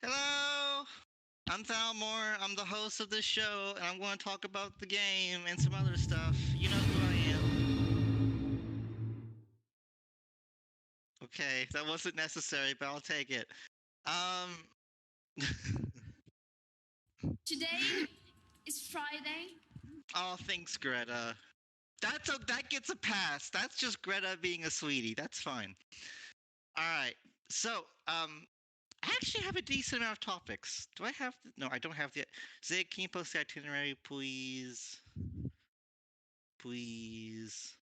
Hello, I'm Thalmor. I'm the host of this show, and I'm going to talk about the game and some other stuff. You know who I am. Okay, that wasn't necessary, but I'll take it. Um. Today is Friday. Oh, thanks, Greta. That gets a pass. That's just Greta being a sweetie. That's fine. All right. So, I actually have a decent amount of topics. Do I have? No, I don't have the. Zig, can you post the itinerary, please? Please.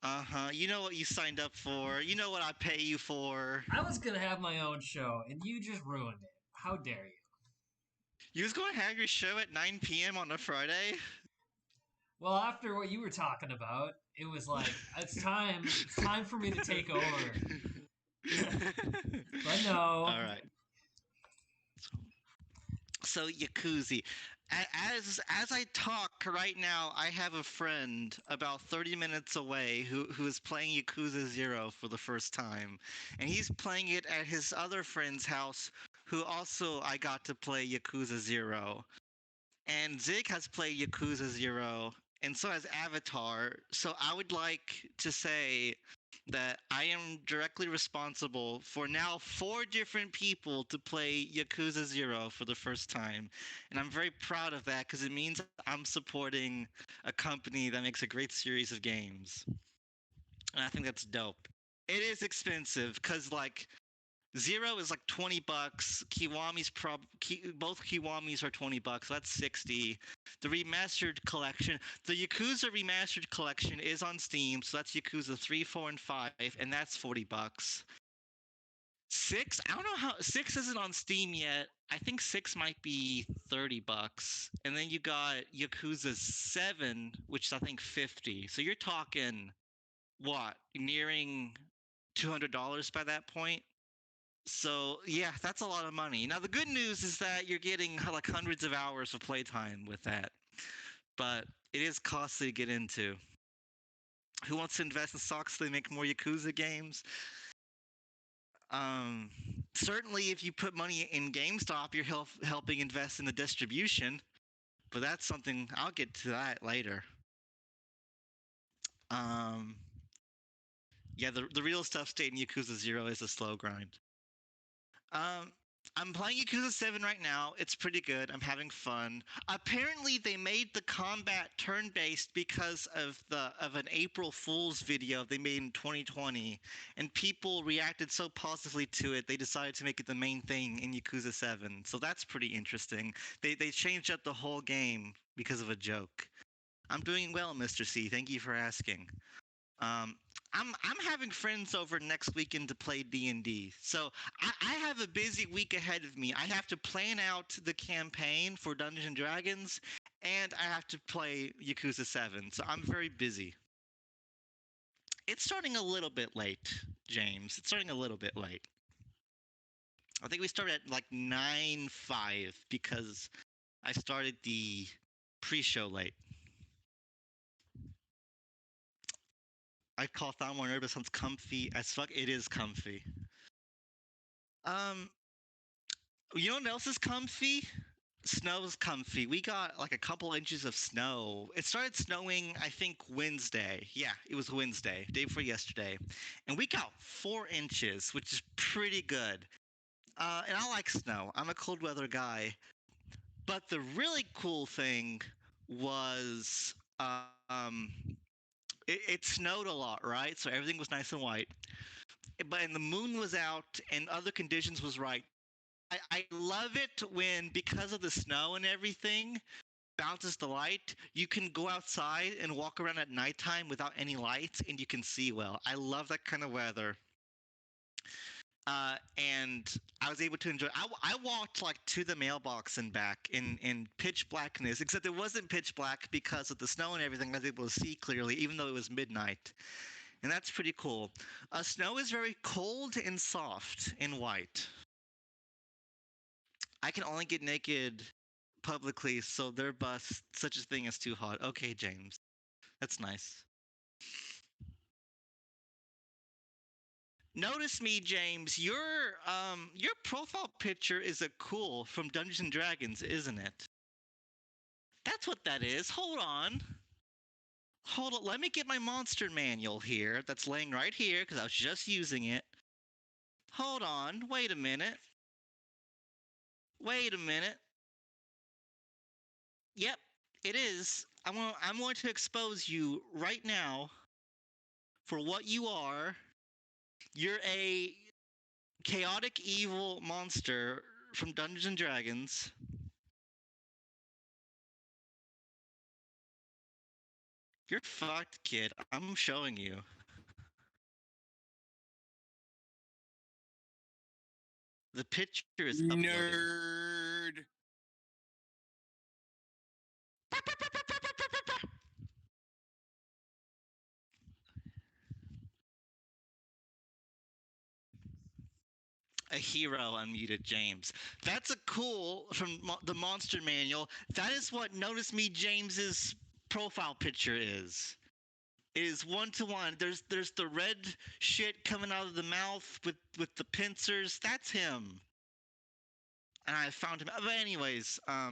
Uh-huh. You know what you signed up for. You know what I pay you for. I was gonna have my own show, and you just ruined it. How dare you? You was going to have your show at 9 p.m. on a Friday? Well, after what you were talking about, it was like it's time. It's time for me to take over. But no. All right. So Yakuzie, as I talk right now, I have a friend about 30 minutes away who is playing Yakuza 0 for the first time, and he's playing it at his other friend's house, who also I got to play Yakuza 0. And Zig has played Yakuza 0, and so has Avatar. So I would like to say that I am directly responsible for now 4 different people to play Yakuza 0 for the first time. And I'm very proud of that because it means I'm supporting a company that makes a great series of games. And I think that's dope. It is expensive because, like, 0 is like $20. Kiwami's both Kiwamis are $20. So that's 60. The remastered collection, the Yakuza remastered collection, is on Steam. So that's Yakuza 3, 4, and 5, and that's $40. 6, I don't know how 6 isn't on Steam yet. I think 6 might be $30. And then you got Yakuza 7, which is I think 50. So you're talking what, nearing $200 by that point? So yeah, that's a lot of money. Now the good news is that you're getting like hundreds of hours of playtime with that, but it is costly to get into. Who wants to invest in stocks so they make more Yakuza games? Certainly, if you put money in GameStop, you're helping invest in the distribution. But that's something I'll get to that later. Yeah, the real stuff stayed in Yakuza 0 is a slow grind. I'm playing Yakuza 7 right now. It's pretty good. I'm having fun. Apparently, they made the combat turn-based because of an April Fool's video they made in 2020, and people reacted so positively to it, they decided to make it the main thing in Yakuza 7. So that's pretty interesting. They changed up the whole game because of a joke. I'm doing well, Mr. C. Thank you for asking. I'm having friends over next weekend to play D&D. So I have a busy week ahead of me. I have to plan out the campaign for Dungeons and Dragons, and I have to play Yakuza 7. So I'm very busy. It's starting a little bit late, James. It's starting a little bit late. I think we started at like 9:05 because I started the pre-show late. I call Thalmor nervous. Sounds comfy as fuck. It is comfy. You know what else is comfy? Snow's comfy. We got like a couple inches of snow. It started snowing, I think, Wednesday. Yeah, it was Wednesday, day before yesterday. And we got 4 inches, which is pretty good. And I like snow. I'm a cold weather guy. But the really cool thing was it snowed a lot, right? So everything was nice and white. And the moon was out and other conditions was right. I love it when, because of the snow and everything, bounces the light, you can go outside and walk around at nighttime without any lights and you can see well. I love that kind of weather. And I was able to enjoy. I walked like to the mailbox and back in pitch blackness, except it wasn't pitch black because of the snow and everything. I was able to see clearly, even though it was midnight. And that's pretty cool. Snow is very cold and soft and white. I can only get naked publicly, so their bus, such a thing as too hot. Okay, James. That's nice. Notice me, James. Your profile picture is a cool from Dungeons and Dragons, isn't it? That's what that is. Hold on. Hold on. Let me get my monster manual here. That's laying right here because I was just using it. Hold on. Wait a minute. Wait a minute. Yep, it is. I'm going to expose you right now for what you are. You're a chaotic evil monster from Dungeons and Dragons. You're fucked, kid. I'm showing you. The picture is uploading. Nerd. A hero unmuted James. That's a cool from the monster manual. That is what Notice Me James's profile picture is. It is 1-to-1. There's the red shit coming out of the mouth with the pincers. That's him. And I found him. But anyways, I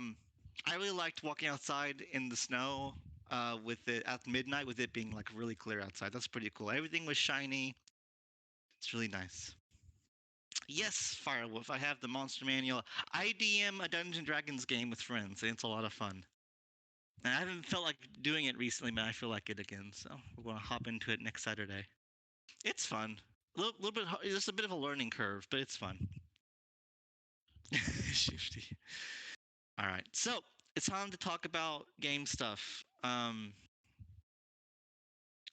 really liked walking outside in the snow with it at midnight with it being like really clear outside. That's pretty cool. Everything was shiny. It's really nice. Yes, Firewolf. I have the monster manual. I DM a Dungeons and Dragons game with friends, and it's a lot of fun. And I haven't felt like doing it recently, but I feel like it again. So we're going to hop into it next Saturday. It's fun. Little bit. It's a bit of a learning curve, but it's fun. Shifty. All right, so it's time to talk about game stuff.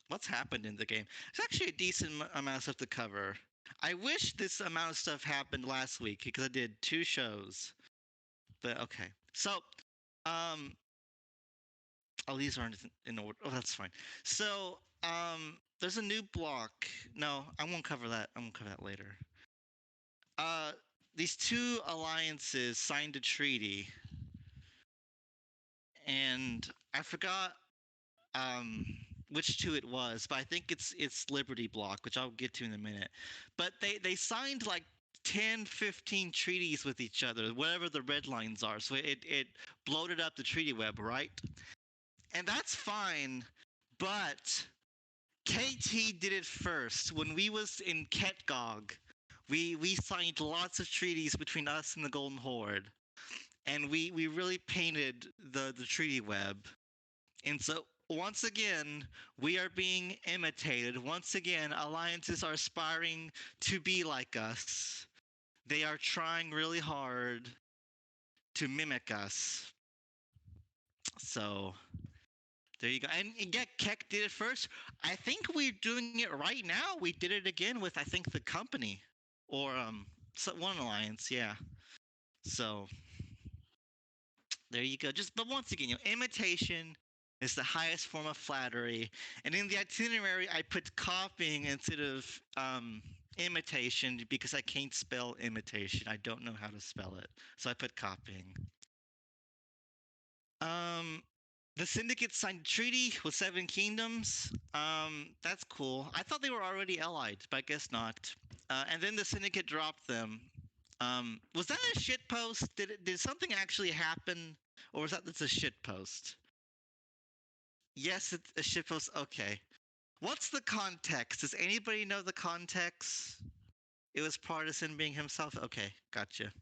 What's happened in the game? It's actually a decent amount of stuff to cover. I wish this amount of stuff happened last week because I did 2 shows. But okay. So, oh, these aren't in order. Oh, that's fine. So, there's a new block. No, I won't cover that. I won't cover that later. These 2 alliances signed a treaty, and I forgot which 2 it was, but I think it's Liberty Block, which I'll get to in a minute. But they signed like 10, 15 treaties with each other, whatever the red lines are. So it bloated up the treaty web, right? And that's fine, but KT did it first. When we was in Ketgog, we signed lots of treaties between us and the Golden Horde. And we really painted the treaty web. And so once again, we are being imitated. Once again, alliances are aspiring to be like us. They are trying really hard to mimic us. So there you go. And yeah, Keck did it first. I think we're doing it right now. We did it again with I think the company or one alliance, yeah. So there you go. But once again, imitation is the highest form of flattery. And in the itinerary, I put copying instead of imitation because I can't spell imitation. I don't know how to spell it, so I put copying. The Syndicate signed a treaty with 7 kingdoms. That's cool. I thought they were already allied, but I guess not. And then the Syndicate dropped them. Was that a shit post? Did something actually happen, or was that just a shit post? Yes, it's a shit post. Okay. What's the context? Does anybody know the context? It was partisan being himself. Okay, gotcha.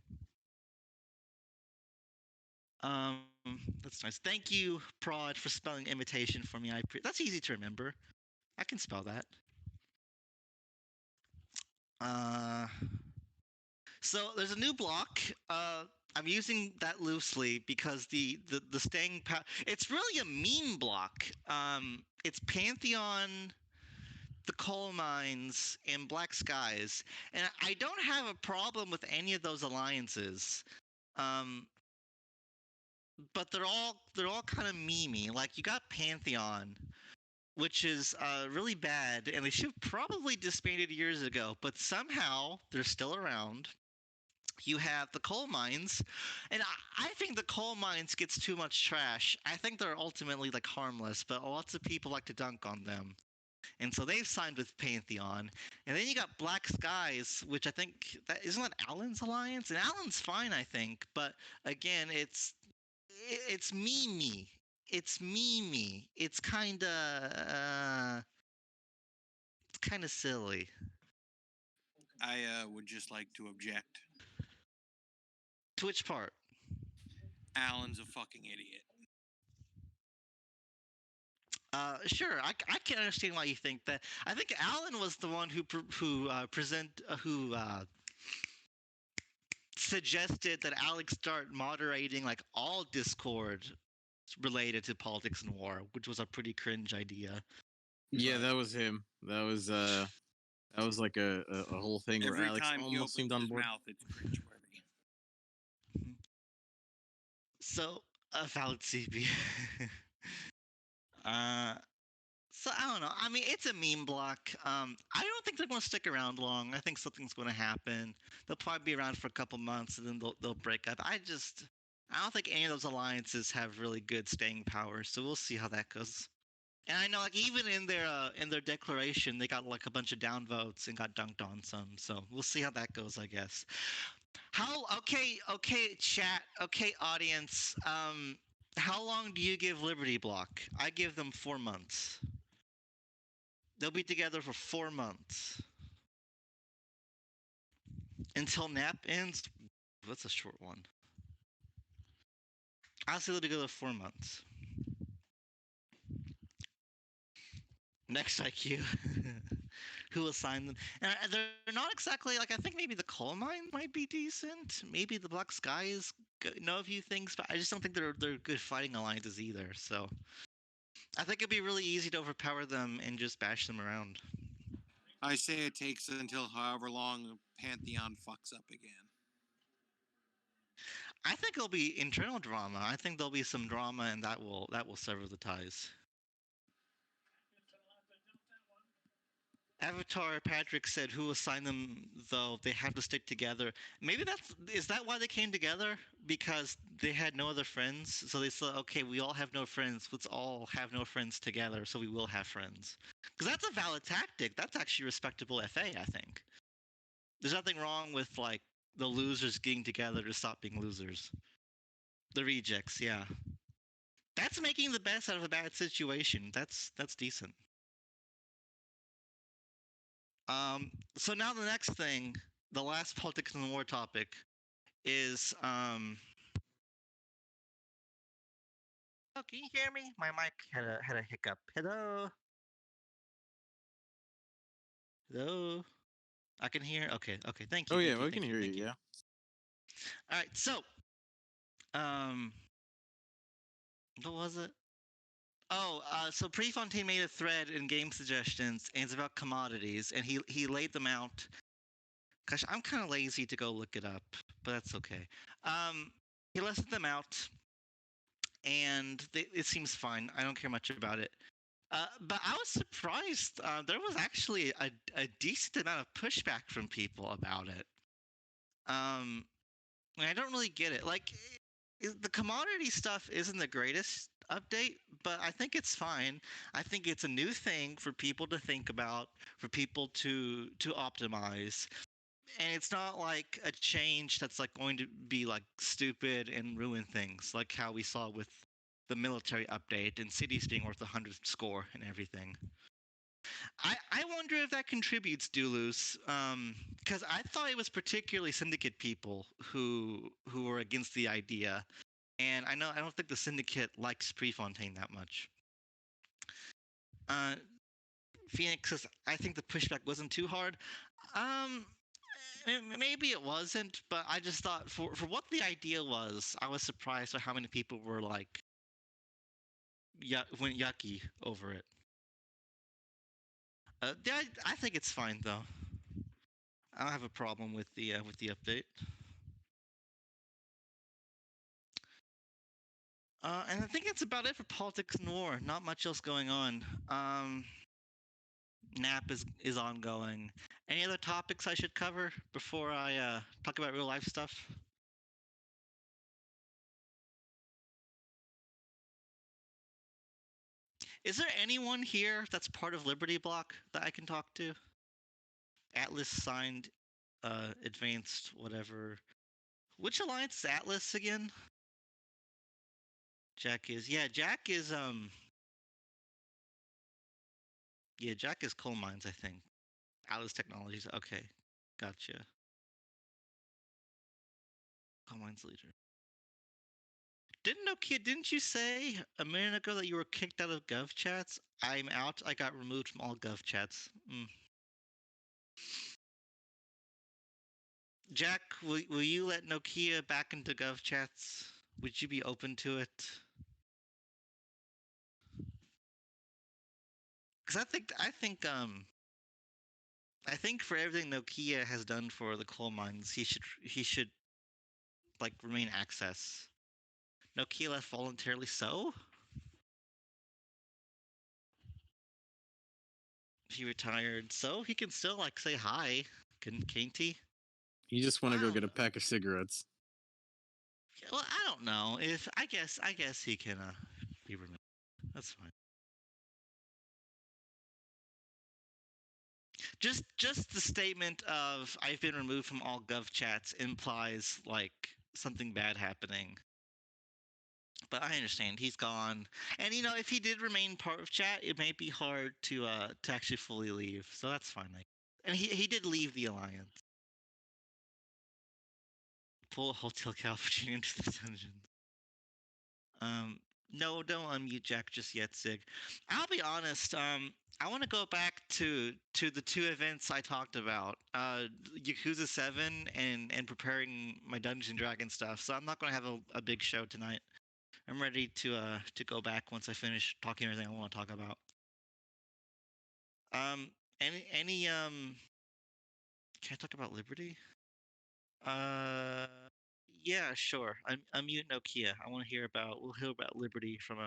Um, that's nice. Thank you, Prod, for spelling imitation for me. That's easy to remember. I can spell that. Uh, so there's a new block. I'm using that loosely because the staying power. It's really a meme block. It's Pantheon, the coal mines, and Black Skies, and I don't have a problem with any of those alliances. But they're all kind of memey. Like you got Pantheon, which is really bad, and they should have probably disbanded years ago. But somehow they're still around. You have the coal mines, and I think the coal mines gets too much trash. I think they're ultimately like harmless, but lots of people like to dunk on them. and so they've signed with Pantheon. And then you got Black Skies, which I think that isn't that Alan's alliance, and Alan's fine, I think, but again, it's Mimi. It's Mimi. It's kind of silly. I would just like to object. To which part? Alan's a fucking idiot. Sure, I can understand why you think that. I think Alan was the one who suggested that Alex start moderating like all Discord related to politics and war, which was a pretty cringe idea. Yeah, But- that was him. That was like a whole thing where Every Alex time he almost opens seemed on his board. mouth, it's cringeworthy. So, valid CP. So I don't know. I mean, it's a meme block. I don't think they're going to stick around long. I think something's going to happen. They'll probably be around for a couple months and then they'll break up. I don't think any of those alliances have really good staying power. So we'll see how that goes. And I know, like, even in their declaration, they got like a bunch of downvotes and got dunked on some. So we'll see how that goes, I guess. Okay, chat. Okay, audience. How long do you give Liberty Block? I give them 4 months. They'll be together for 4 months. Until NAP ends? That's a short one. I'll say they'll be together 4 months. Next IQ. Who assigned them? And they're not exactly, like, I think maybe the coal mine might be decent. Maybe the Black Skies know a few things, but I just don't think they're good fighting alliances either, so... I think it'd be really easy to overpower them and just bash them around. I say it takes until however long Pantheon fucks up again. I think there'll be internal drama. I think there'll be some drama, and that will sever the ties. Avatar Patrick said, "Who assigned them? Though they have to stick together. Maybe is that why they came together? Because they had no other friends. So they said, okay, we all have no friends. Let's all have no friends together. So we will have friends. Because that's a valid tactic. That's actually respectable FA. I think. There's nothing wrong with like the losers getting together to stop being losers. The rejects, yeah. That's making the best out of a bad situation. That's decent. So now the next thing, the last politics and war topic, is oh, can you hear me? My mic had a hiccup. Hello. Hello. I can hear. Okay. Thank you. Oh thank yeah, you, we can thank you, hear thank you. Yeah. All right. So, what was it? Oh, so Prefontaine made a thread in game suggestions, and it's about commodities, and he laid them out. Gosh, I'm kind of lazy to go look it up, but that's okay. He listed them out, and it seems fine. I don't care much about it. But I was surprised. There was actually a decent amount of pushback from people about it. I don't really get it. Like, the commodity stuff isn't the greatest update, but I think it's fine. I think it's a new thing for people to think about, for people to optimize. And it's not like a change that's like going to be like stupid and ruin things, like how we saw with the military update and cities being worth 100 score and everything. I wonder if that contributes, Dulus, because I thought it was particularly Syndicate people who were against the idea, and I don't think the Syndicate likes Prefontaine that much. Phoenix says, I think the pushback wasn't too hard. Maybe it wasn't, but I just thought for what the idea was, I was surprised at how many people were like, went yucky over it. I think it's fine though. I don't have a problem with the update. And I think that's about it for politics and war. Not much else going on. NAP is ongoing. Any other topics I should cover before I talk about real life stuff? Is there anyone here that's part of Liberty Block that I can talk to? Atlas signed, advanced, whatever. Which alliance is Atlas again? Jack is Jack is Jack is coal mines, I think. Atlas Technologies. Okay, gotcha. Coal mines leader. Didn't you say a minute ago that you were kicked out of gov chats? I'm out. I got removed from all gov chats. Jack, will you let Nokia back into gov chats? Would you be open to it? Because I think for everything Nokia has done for the coal mines, he should like remain access. Nokia left voluntarily, so he retired, so he can still like say hi, can't he? You just want to go Wow. get a pack of cigarettes. Well, I don't know. If I guess he can be removed. That's fine. Just the statement of I've been removed from all gov chats implies like something bad happening. But I understand he's gone, and if he did remain part of chat, it may be hard to actually fully leave. So that's fine. And he did leave the alliance. Pull a Hotel California into the dungeon. No, don't unmute Jack just yet, Sig. I'll be honest. I want to go back to the two events I talked about, Yakuza 7 and preparing my Dungeons and Dragons stuff. So I'm not going to have a big show tonight. I'm ready to go back once I finish talking everything I want to talk about. Any can I talk about Liberty? Yeah, sure. I'm mute Nokia. We'll hear about Liberty from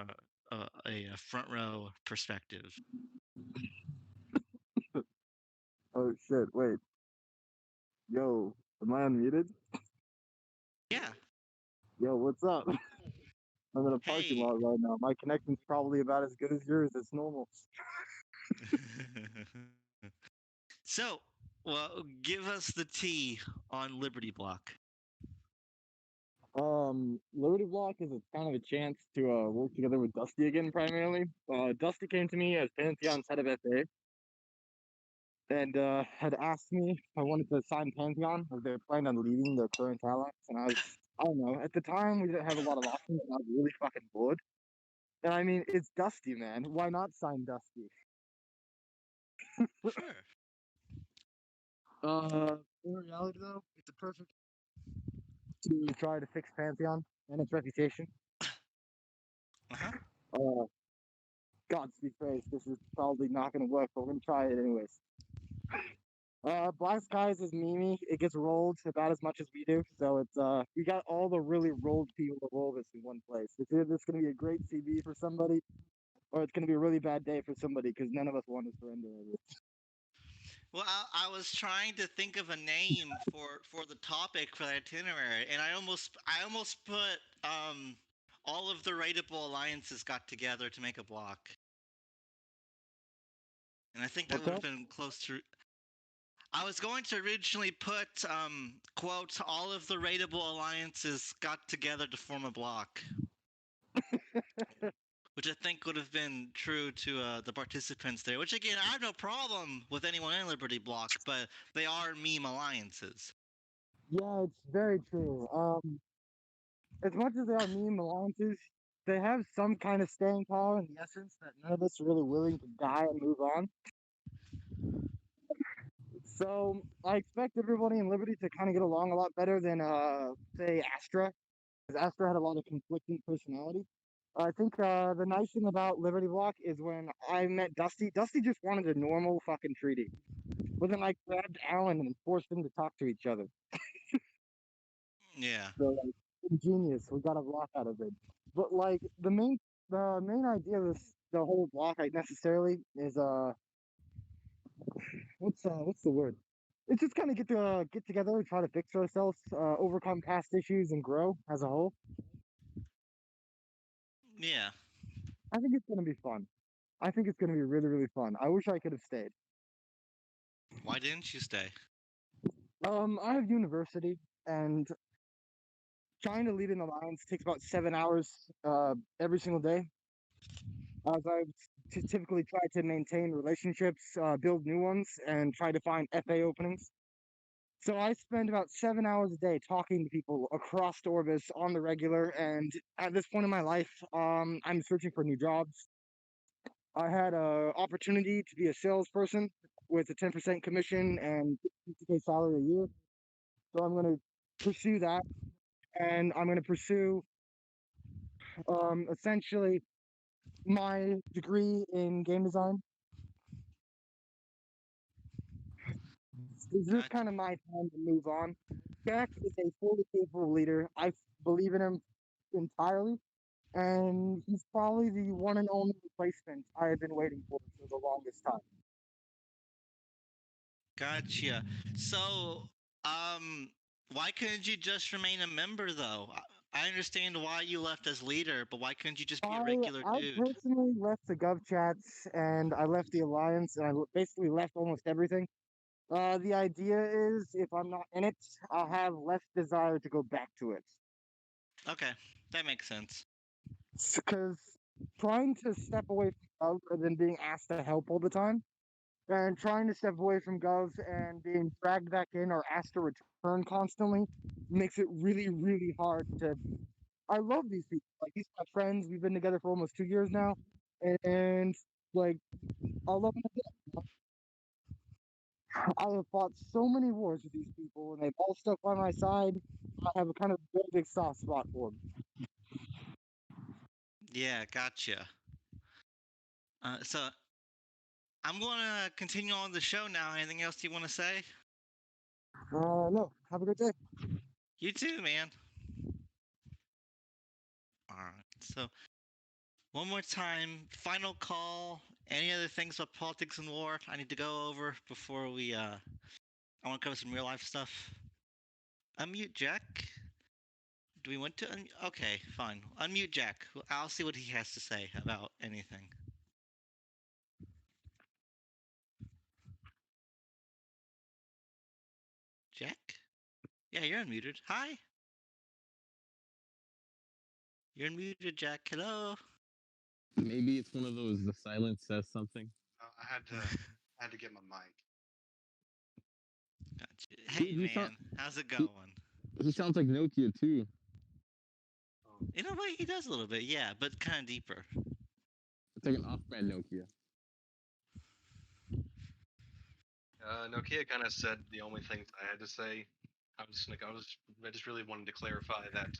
a front row perspective. Oh shit, wait. Yo, am I unmuted? Yeah. Yo, what's up? I'm in a parking Hey. lot right now. My connection's probably about as good as yours. It's normal. So, well, give us the tea on Liberty Block. Liberty Block is a kind of a chance to work together with Dusty again, primarily. Dusty came to me as Pantheon's head of FA, and had asked me if I wanted to sign Pantheon, as they planned on leaving the current alliance. And I don't know. At the time, we didn't have a lot of options, and I was really fucking bored. And I mean, it's Dusty, man. Why not sign Dusty? Sure. In reality, though, it's a perfect to try to fix Pantheon and its reputation. Uh-huh. Godspeed praise. This is probably not going to work, but we're going to try it anyways. Black Skies is Mimi. It gets rolled about as much as we do, so it's we got all the really rolled people to roll this in one place. It's either this going to be a great CB for somebody, or it's going to be a really bad day for somebody because none of us want to surrender. Well, I was trying to think of a name for the topic for the itinerary, and I almost put all of the rateable alliances got together to make a block, and I think that would have been close to. I was going to originally put quote all of the rateable alliances got together to form a block. Which I think would have been true to the participants there. Which again, I have no problem with anyone in Liberty Block, but they are meme alliances. Yeah, it's very true. As much as they are meme alliances, they have some kind of staying power in the essence that none of us are really willing to die and move on. So I expect everybody in Liberty to kind of get along a lot better than, say, Astra, because Astra had a lot of conflicting personality. I think the nice thing about Liberty Block is when I met Dusty, Dusty just wanted a normal fucking treaty. But then I grabbed Alan and forced them to talk to each other. Yeah. So like, ingenious, we got a block out of it. But like the main idea of the whole block like necessarily is what's the word? It's just kind of get together, try to fix ourselves, overcome past issues, and grow as a whole. Yeah. I think it's gonna be fun. I think it's going to be really, really fun. I wish I could have stayed. Why didn't you stay? I have university, and trying to lead an alliance takes about 7 hours every single day. As I typically try to maintain relationships, build new ones, and try to find FA openings. So I spend about 7 hours a day talking to people across Orbis on the regular, and at this point in my life, I'm searching for new jobs. I had a opportunity to be a salesperson with a 10% commission and 50K salary a year. So I'm going to pursue that, and I'm going to pursue essentially my degree in game design. This is Gotcha. kind of my time to move on. Jack is a fully capable leader. I believe in him entirely, and he's probably the one and only replacement I have been waiting for the longest time. Gotcha. So, why couldn't you just remain a member though? I understand why you left as leader, but why couldn't you just be a regular I dude? personally left the Gov chats and I left the Alliance and I basically left almost everything. The idea is if I'm not in it, I'll have less desire to go back to it. Okay, that makes sense. Because trying to step away from Gov and then being asked to help all the time, and trying to step away from Gov and being dragged back in or asked to return constantly makes it really, really hard to. I love these people. Like, these are my friends. We've been together for almost 2 years now. And, like, I love them again. I have fought so many wars with these people, and they've all stuck by my side. I have a kind of very big soft spot for them. Yeah, gotcha. So I'm gonna continue on the show now. Anything else you want to say? No, have a good day. You too, man. All right. So one more time, final call. Any other things about politics and war I need to go over before we I want to cover some real life stuff. Unmute Jack. Do we want to? Okay, fine. Unmute Jack. I'll see what he has to say about anything. Jack? Yeah, you're unmuted. Hi. You're unmuted, Jack. Hello. Maybe it's one of those the silence says something. I had to get my mic. Gotcha. Hey, He man. How's it going? He sounds like Nokia too. In a way, he does a little bit, yeah, but kind of deeper. It's like an off-brand Nokia. Nokia kind of said the only things I had to say. I just really wanted to clarify that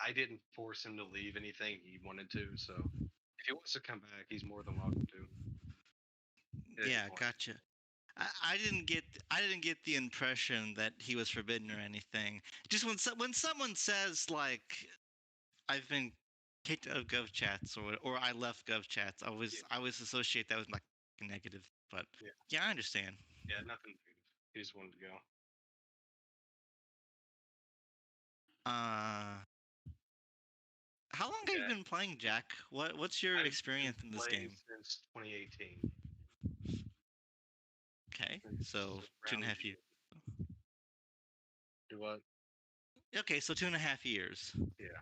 I didn't force him to leave anything he wanted to. So if he wants to come back, he's more than welcome to. Yeah, gotcha. I didn't get the impression that he was forbidden or anything. Just when someone says like, I've been kicked out of Gov chats or I left Gov chats, I always associate that with like a negative. But yeah, I understand. Yeah, nothing negative. He just wanted to go. How long have you been playing, Jack? What's your experience in this game? Since 2018. Okay, so 2.5 years. Do what? Okay, so 2.5 years. Yeah.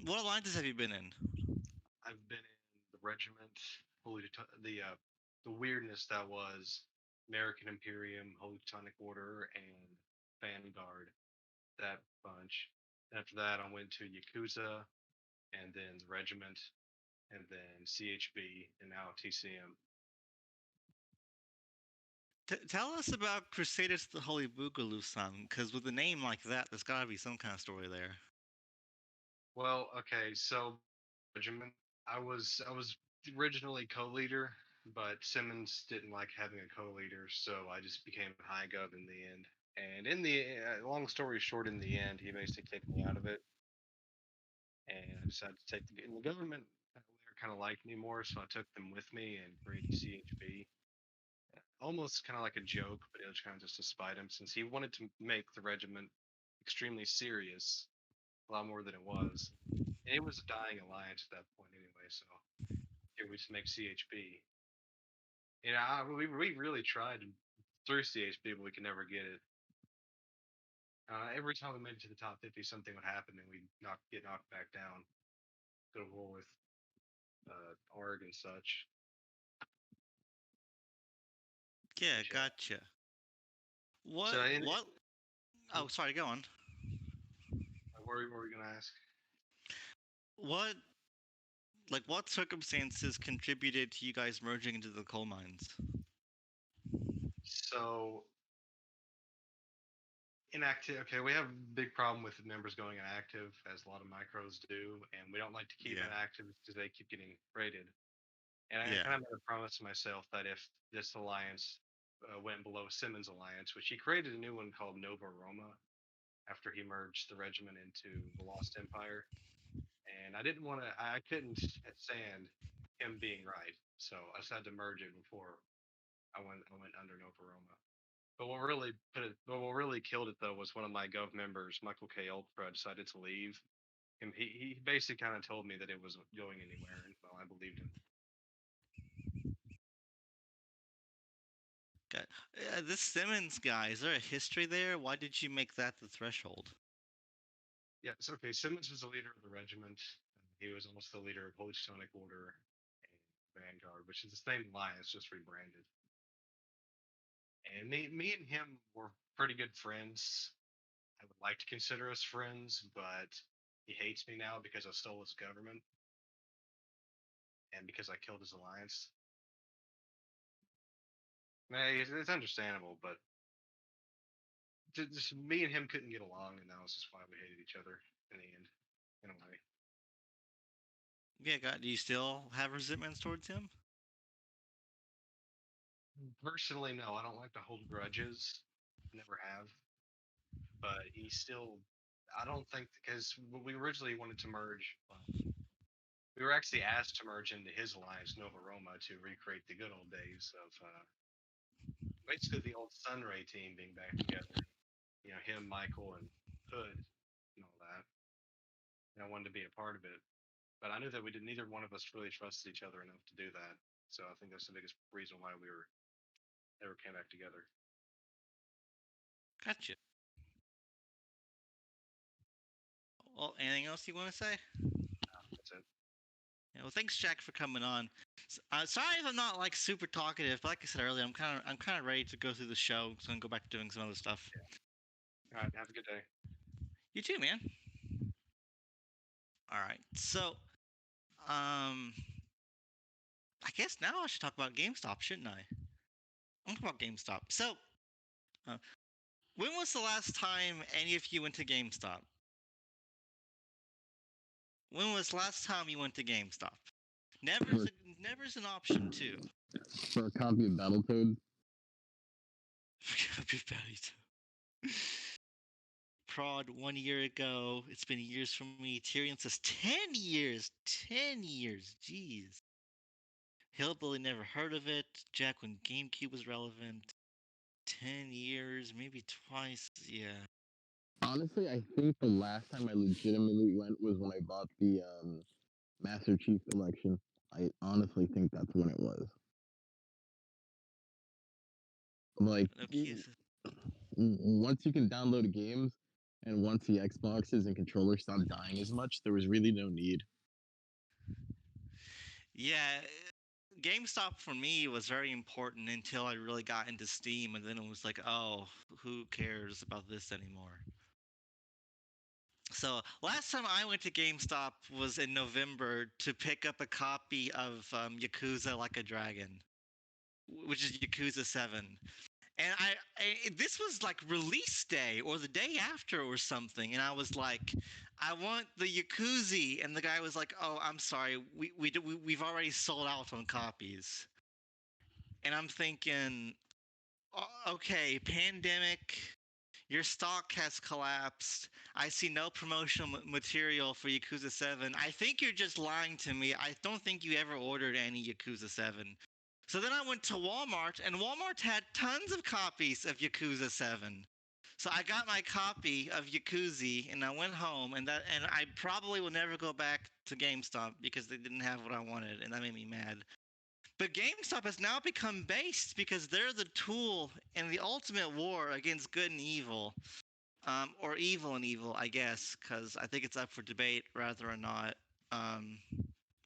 What alliances have you been in? I've been in the regiment, the weirdness that was American Imperium, Holy Teutonic Order, and Vanguard. That bunch. After that, I went to Yakuza, and then the regiment, and then CHB, and now TCM. Tell us about Crusaders of the Holy Boogaloo-san, because with a name like that, there's got to be some kind of story there. Well, okay, so regiment, I was originally co-leader, but Simmons didn't like having a co-leader, so I just became high gov in the end. And in the long story short, in the end, he basically kicked me out of it, and I decided to take the government. Kind of liked me more, so I took them with me and created CHB. Almost kind of like a joke, but it was kind of just to spite him, since he wanted to make the regiment extremely serious, a lot more than it was. And it was a dying alliance at that point anyway, so here we just make CHP. And we really tried through CHP, but we could never get it. Every time we made it to the top 50, something would happen, and we'd get knocked back down. Go to war with Arg and such. Yeah, But, gotcha. What? So, What? Oh, sorry. Go on. what were we gonna ask? What? Like, what circumstances contributed to you guys merging into the coal mines? So, inactive. Okay, we have a big problem with members going inactive, as a lot of micros do, and we don't like to keep Yeah. inactive because they keep getting raided. And I Yeah. kind of made a promise to myself that if this alliance went below Simmons' alliance, which he created a new one called Nova Roma after he merged the regiment into the Lost Empire, and I didn't want to. I couldn't stand him being right, so I decided to merge it before I went under Nova Roma. But what really killed it though was one of my Gov members, Michael K. Ultra, decided to leave. And he basically kind of told me that it wasn't going anywhere, and well, I believed him. This Simmons guy, is there a history there? Why did you make that the threshold? Yeah, it's okay. Simmons was the leader of the regiment. He was also the leader of Holy Teutonic Order and Vanguard, which is the same alliance, just rebranded. And me and him were pretty good friends. I would like to consider us friends, but he hates me now because I stole his government and because I killed his alliance. It's understandable, but just me and him couldn't get along, and that was just why we hated each other in the end, in a way. Yeah, God, do you still have resentments towards him? Personally, no, I don't like to hold grudges. Never have. But he still, I don't think, because we originally wanted to merge. We were actually asked to merge into his alliance, Nova Roma, to recreate the good old days of basically the old Sunray team being back together. You know, him, Michael, and Hood, and all that. And I wanted to be a part of it. But I knew that neither one of us really trusted each other enough to do that. So I think that's the biggest reason why we never came back together. Gotcha. Well, anything else you want to say? That's it. Yeah, well, thanks, Jack, for coming on. Sorry if I'm not like super talkative, but like I said earlier, I'm kind of ready to go through the show. So I'm gonna go back to doing some other stuff. All right, have a good day. You too, man. All right, so I guess now I should talk about GameStop, shouldn't I? I'm talking about GameStop. So, when was the last time any of you went to GameStop? When was the last time you went to GameStop? Never's an option too. For a copy of Battletoads. Copy of Battletoads. Prod 1 year ago. It's been years for me. Tyrion says 10 years. 10 years. Jeez. Hillbilly never heard of it. Jack when GameCube was relevant. 10 years, maybe twice. Yeah. Honestly, I think the last time I legitimately went was when I bought the Master Chief Collection. I honestly think that's when it was. Like, Nokia says, once you can download games, and once the Xboxes and controllers stopped dying as much, there was really no need. yeah. GameStop for me was very important until I really got into Steam, and then it was like, oh, who cares about this anymore? So last time I went to GameStop was in November to pick up a copy of Yakuza Like a Dragon, which is Yakuza 7. And this was like release day or the day after or something, and I was like, I want the Yakuzie, and the guy was like, oh, I'm sorry, we've already sold out on copies. And I'm thinking, okay, pandemic, your stock has collapsed. I see no promotional material for Yakuza 7. I think you're just lying to me. I don't think you ever ordered any Yakuza 7. So then I went to Walmart, and Walmart had tons of copies of Yakuza 7. So I got my copy of Yakuzie, and I went home, and I probably will never go back to GameStop because they didn't have what I wanted, and that made me mad. But GameStop has now become based because they're the tool in the ultimate war against good and evil, or evil and evil, I guess, because I think it's up for debate whether or not um,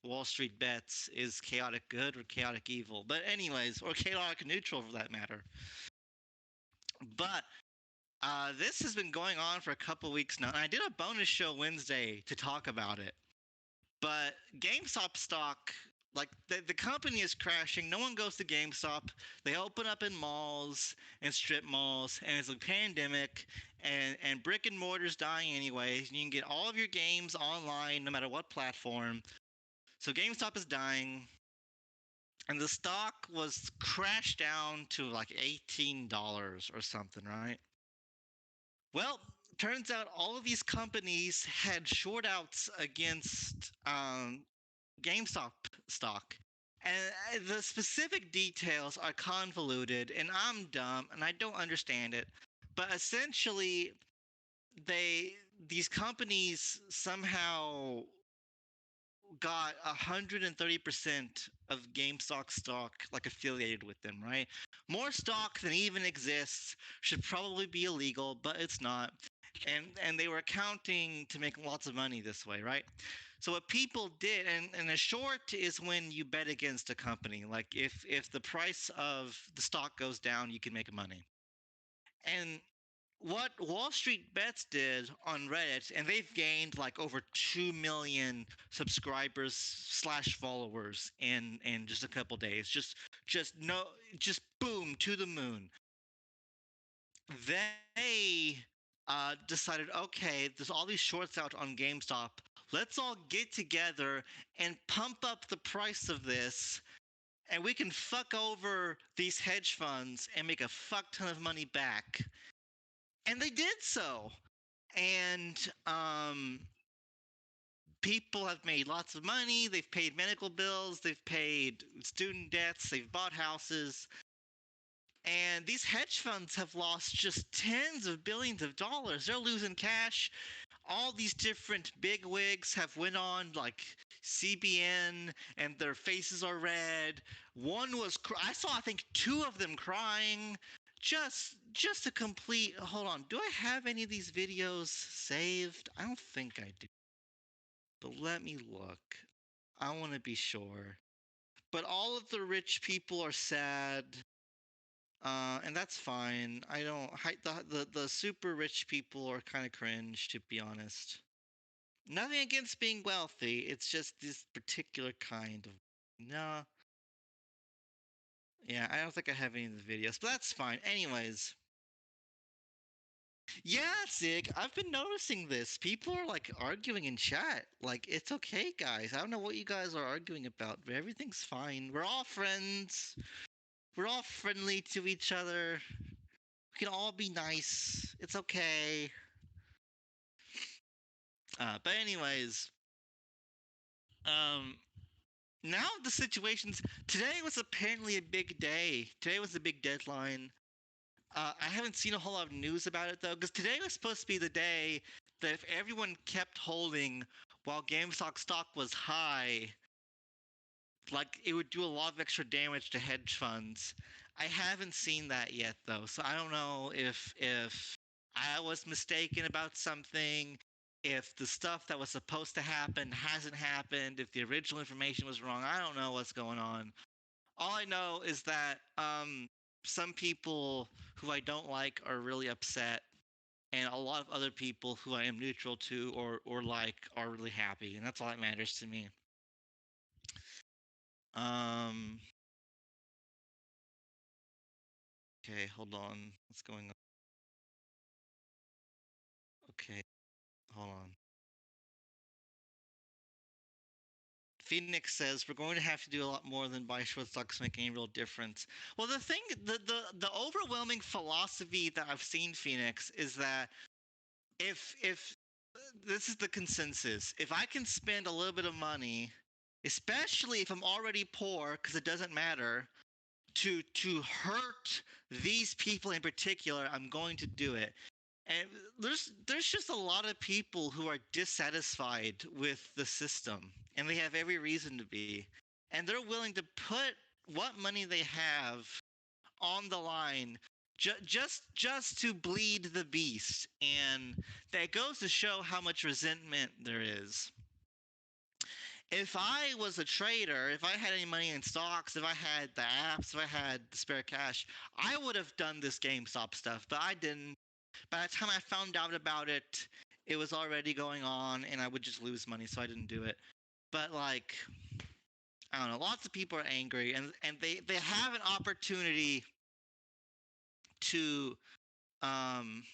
Wall Street Bets is chaotic good or chaotic evil. But anyways, or chaotic neutral for that matter. But this has been going on for a couple weeks now, and I did a bonus show Wednesday to talk about it. But GameStop stock, like the company is crashing. No one goes to GameStop. They open up in malls and strip malls, and it's a pandemic, and brick and mortar's dying anyways. You can get all of your games online, no matter what platform. So GameStop is dying, and the stock was crashed down to like $18 or something, right? Well, turns out all of these companies had short outs against GameStop stock. And the specific details are convoluted, and I'm dumb, and I don't understand it. But essentially, these companies somehow got 130% of GameStop stock like affiliated with them, right? More stock than even exists should probably be illegal, but it's not. And they were accounting to make lots of money this way, right? So what people did, and a short is when you bet against a company. Like if the price of the stock goes down, you can make money. And what Wall Street Bets did on Reddit, and they've gained like over 2 million subscribers slash followers in just a couple days. Just boom to the moon. They decided, okay, there's all these shorts out on GameStop. Let's all get together and pump up the price of this, and we can fuck over these hedge funds and make a fuck ton of money back. And they did so. And people have made lots of money. They've paid medical bills. They've paid student debts. They've bought houses. And these hedge funds have lost just tens of billions of dollars. They're losing cash. All these different big wigs have went on like CBN, and their faces are red. One was I saw, I think, two of them crying. Just a complete. Hold on. Do I have any of these videos saved? I don't think I do. But let me look. I want to be sure. But all of the rich people are sad. And that's fine. I don't. The super rich people are kind of cringe, to be honest. Nothing against being wealthy. It's just this particular kind of. No. Yeah, I don't think I have any of the videos, but that's fine. Anyways. Yeah, Zig, I've been noticing this. People are like arguing in chat. Like, it's okay, guys. I don't know what you guys are arguing about, but everything's fine. We're all friends. We're all friendly to each other. We can all be nice. It's okay. But anyways, now the situations. Today was apparently a big day. Today was a big deadline. I haven't seen a whole lot of news about it though, because today was supposed to be the day that if everyone kept holding while GameStop stock was high, like it would do a lot of extra damage to hedge funds. I haven't seen that yet though, so I don't know if I was mistaken about something, if the stuff that was supposed to happen hasn't happened, if the original information was wrong. I don't know what's going on. All I know is that some people who I don't like are really upset, and a lot of other people who I am neutral to or like are really happy, and that's all that matters to me. Okay, hold on. What's going on? Okay, hold on. Phoenix says we're going to have to do a lot more than buy short stocks make any real difference. Well, the overwhelming philosophy that I've seen, Phoenix, is that if this is the consensus, if I can spend a little bit of money, especially if I'm already poor, because it doesn't matter, to hurt these people in particular, I'm going to do it. And there's just a lot of people who are dissatisfied with the system, and they have every reason to be, and they're willing to put what money they have on the line just to bleed the beast, and that goes to show how much resentment there is. If I was a trader, if I had any money in stocks, if I had the apps, if I had the spare cash, I would have done this GameStop stuff, but I didn't. By the time I found out about it, it was already going on, and I would just lose money, so I didn't do it. But like, I don't know. Lots of people are angry, and they have an opportunity to um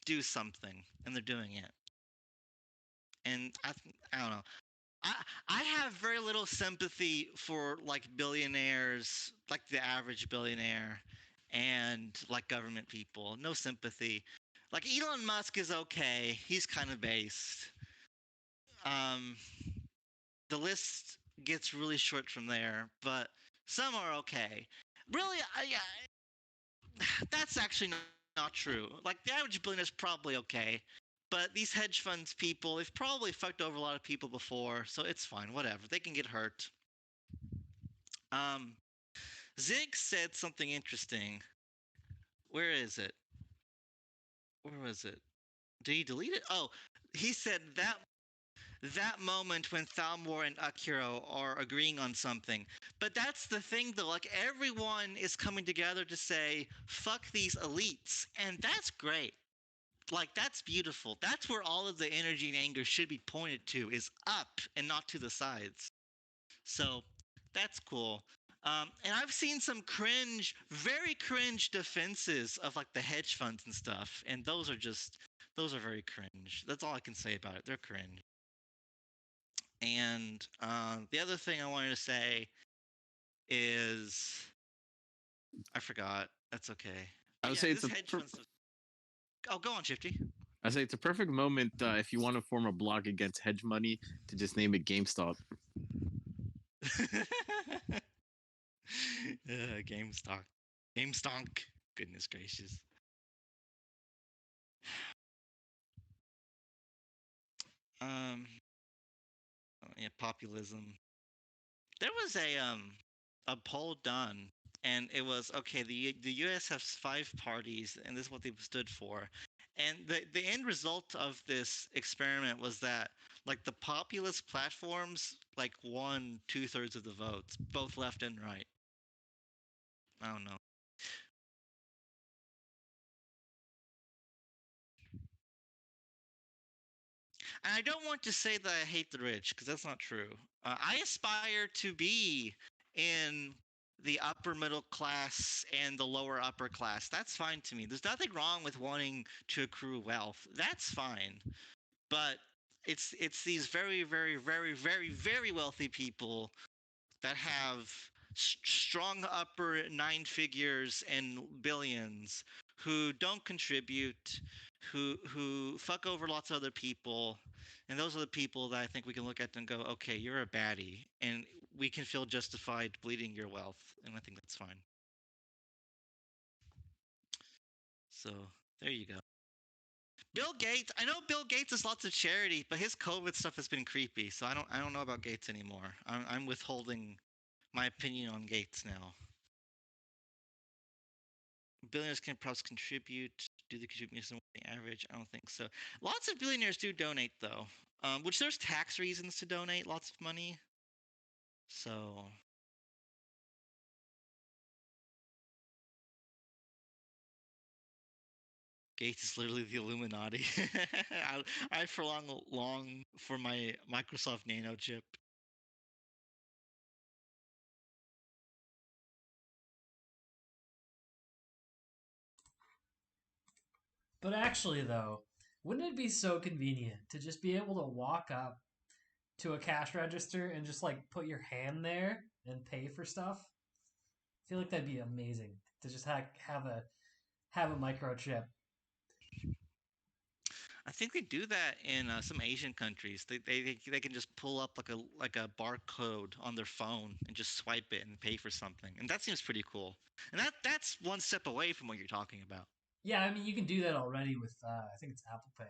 do something, and they're doing it. And I don't know. I I have very little sympathy for like billionaires, like the average billionaire, and like government people. No sympathy. Like Elon Musk is okay. He's kind of based. Um, the list gets really short from there, but some are okay. Really, that's actually not true. Like the average billionaire is probably okay, but these hedge funds people, they've probably fucked over a lot of people before, so it's fine. Whatever, they can get hurt. Um, Zig said something interesting. Where is it? Where was it? Did he delete it? Oh, he said that moment when Thalmor and Akira are agreeing on something. But that's the thing, though. Like everyone is coming together to say fuck these elites, and that's great. Like that's beautiful. That's where all of the energy and anger should be pointed to, is up and not to the sides. So that's cool. And I've seen some cringe, very cringe defenses of like the hedge funds and stuff, and those are very cringe. That's all I can say about it. They're cringe. And the other thing I wanted to say is I forgot. That's okay. I would Yeah, say it's this hedge fund stuff. Oh, go on, Shifty. I say it's a perfect moment if you want to form a blog against hedge money to just name it GameStop. GameStop. GameStonk. Goodness gracious. Yeah, populism. There was a poll done, and it was okay. The U.S. has 5 parties, and this is what they stood for. And the end result of this experiment was that like the populist platforms like won 2/3 of the votes, both left and right. I don't know. And I don't want to say that I hate the rich because that's not true. I aspire to be in the upper middle class and the lower upper class. That's fine to me. There's nothing wrong with wanting to accrue wealth. That's fine. But it's these very very very very very wealthy people that have strong upper 9 figures and billions who don't contribute, who fuck over lots of other people, and those are the people that I think we can look at and go, okay, you're a baddie, and we can feel justified bleeding your wealth, and I think that's fine. So there you go. Bill Gates. I know Bill Gates does lots of charity, but his COVID stuff has been creepy. So I don't know about Gates anymore. I'm withholding my opinion on Gates now. Billionaires can perhaps contribute. Do they contribute more than the average? I don't think so. Lots of billionaires do donate though, which there's tax reasons to donate lots of money. So Gates is literally the Illuminati. I for long for my Microsoft Nano chip. But actually, though, wouldn't it be so convenient to just be able to walk up to a cash register and just like put your hand there and pay for stuff? I feel like that'd be amazing to just have a microchip. I think they do that in some Asian countries. They can just pull up like a barcode on their phone and just swipe it and pay for something, and that seems pretty cool. And that's one step away from what you're talking about. Yeah, I mean, you can do that already with, I think it's Apple Pay.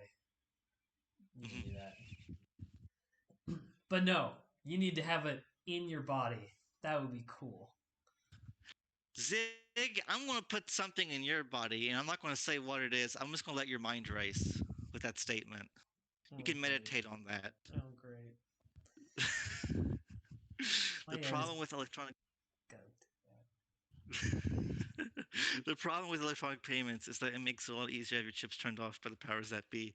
You can do that. But no, you need to have it in your body. That would be cool. Zig, I'm going to put something in your body, and I'm not going to say what it is. I'm just going to let your mind race with that statement. You can great. meditate on that. Oh, great. The problem with electronic the problem with electronic payments is that it makes it a lot easier to have your chips turned off by the powers that be.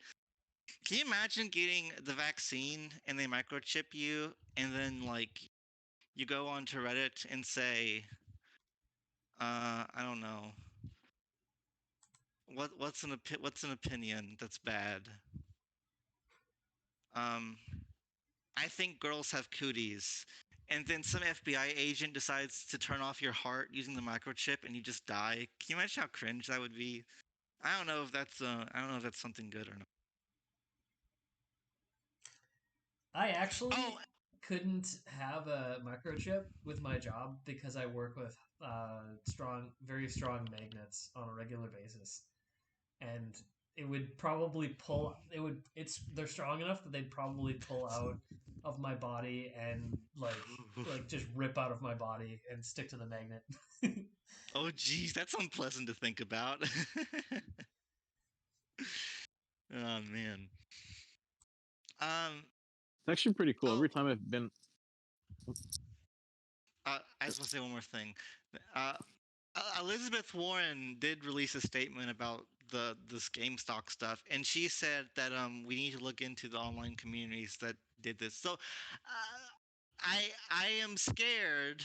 Can you imagine getting the vaccine and they microchip you, and then like you go onto Reddit and say, I don't know, what's an opinion that's bad? Um, I think girls have cooties. And then some FBI agent decides to turn off your heart using the microchip, and you just die. Can you imagine how cringe that would be? I don't know if that's something good or not. I actually Oh, couldn't have a microchip with my job because I work with very strong magnets on a regular basis, and it would probably pull. It would. They're strong enough that they'd probably pull out of my body and like just rip out of my body and stick to the magnet. oh, geez, that's unpleasant to think about. Oh man. Um. It's actually pretty cool. Oh, Every time I've been, I just want to say one more thing. Uh, Elizabeth Warren did release a statement about this GameStop stuff, and she said that we need to look into the online communities that did this. So, I am scared,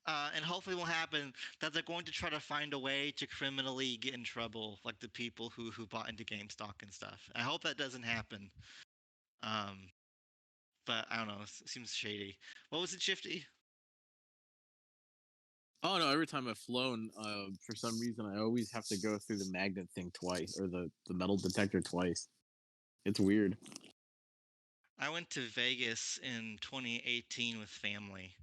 and hopefully won't happen, that they're going to try to find a way to criminally get in trouble, like the people who bought into GameStop and stuff. I hope that doesn't happen. Um, but I don't know. It seems shady. What was it, Shifty? oh no, every time I've flown, for some reason I always have to go through the magnet thing twice, or the metal detector twice. It's weird. I went to Vegas in 2018 with family,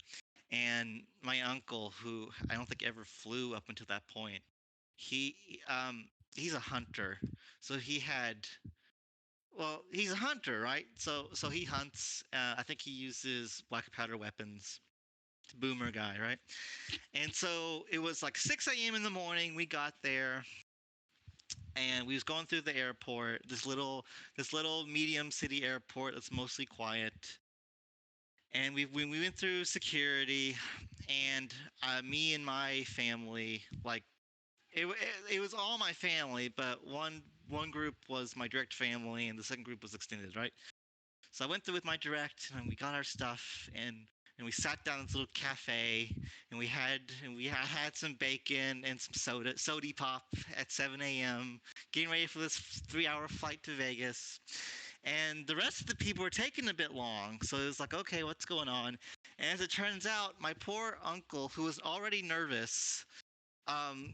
and my uncle, who I don't think ever flew up until that point, he's a hunter, so he's a hunter, right? So he hunts. I think he uses black powder weapons. Boomer guy, right? And so it was like 6 a.m. in the morning. We got there, and we was going through the airport. This little medium city airport that's mostly quiet. And we went through security, and me and my family, like it was all my family, but one group was my direct family, and the second group was extended, right? So I went through with my direct, and we got our stuff, and we sat down in this little cafe, and I had some bacon and some sody pop at 7 a.m. Getting ready for this 3-hour flight to Vegas. And the rest of the people were taking a bit long, so it was like, okay, what's going on? And as it turns out, my poor uncle, who was already nervous,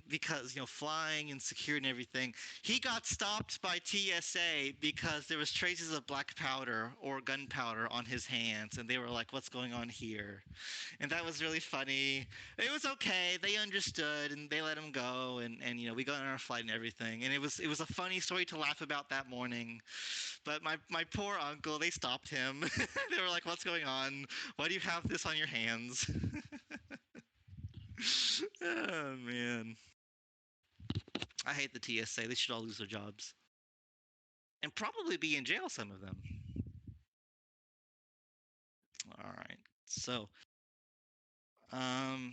because flying and security and everything, he got stopped by TSA because there was traces of black powder or gunpowder on his hands, and they were like, "What's going on here?" And that was really funny. It was okay; they understood, and they let him go, and we got on our flight and everything, and it was a funny story to laugh about that morning. But my poor uncle, they stopped him. They were like, "What's going on? Why do you have this on your hands?" Oh man. I hate the TSA. They should all lose their jobs. And probably be in jail, some of them. All right. So, um,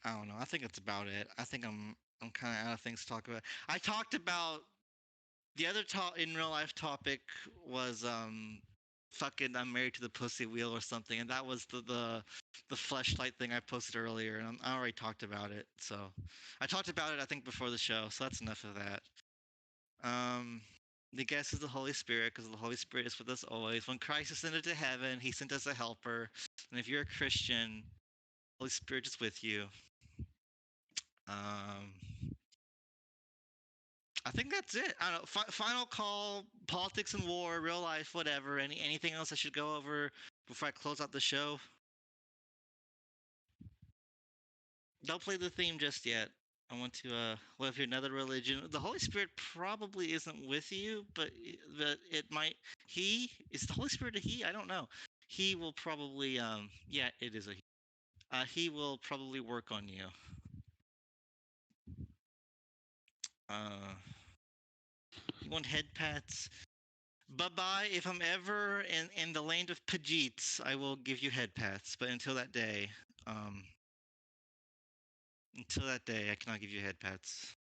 I don't know. I think that's about it. I think I'm kind of out of things to talk about. I talked about the other in real life topic was fucking I'm married to the pussy wheel or something, and that was the fleshlight thing I posted earlier, and I already talked about it. So, I talked about it I think before the show. So that's enough of that. Um, the guest is the Holy Spirit because the Holy Spirit is with us always. When Christ ascended to heaven, he sent us a helper. And if you're a Christian, Holy Spirit is with you. Um, I think that's it. I don't know. Final call, politics and war, real life, whatever. Anything else I should go over before I close out the show? Don't play the theme just yet. I want to. Well, if you're another religion, the Holy Spirit probably isn't with you, but it might. He is the Holy Spirit a he? I don't know. He will probably. Yeah, it is a he. He will probably work on you. You want head pats? Bye-bye. If I'm ever in the land of Pajits, I will give you head pats. But until that day, I cannot give you head pats.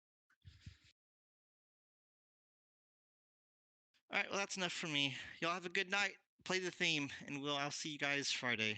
All right, well, that's enough for me. Y'all have a good night. Play the theme, and I'll see you guys Friday.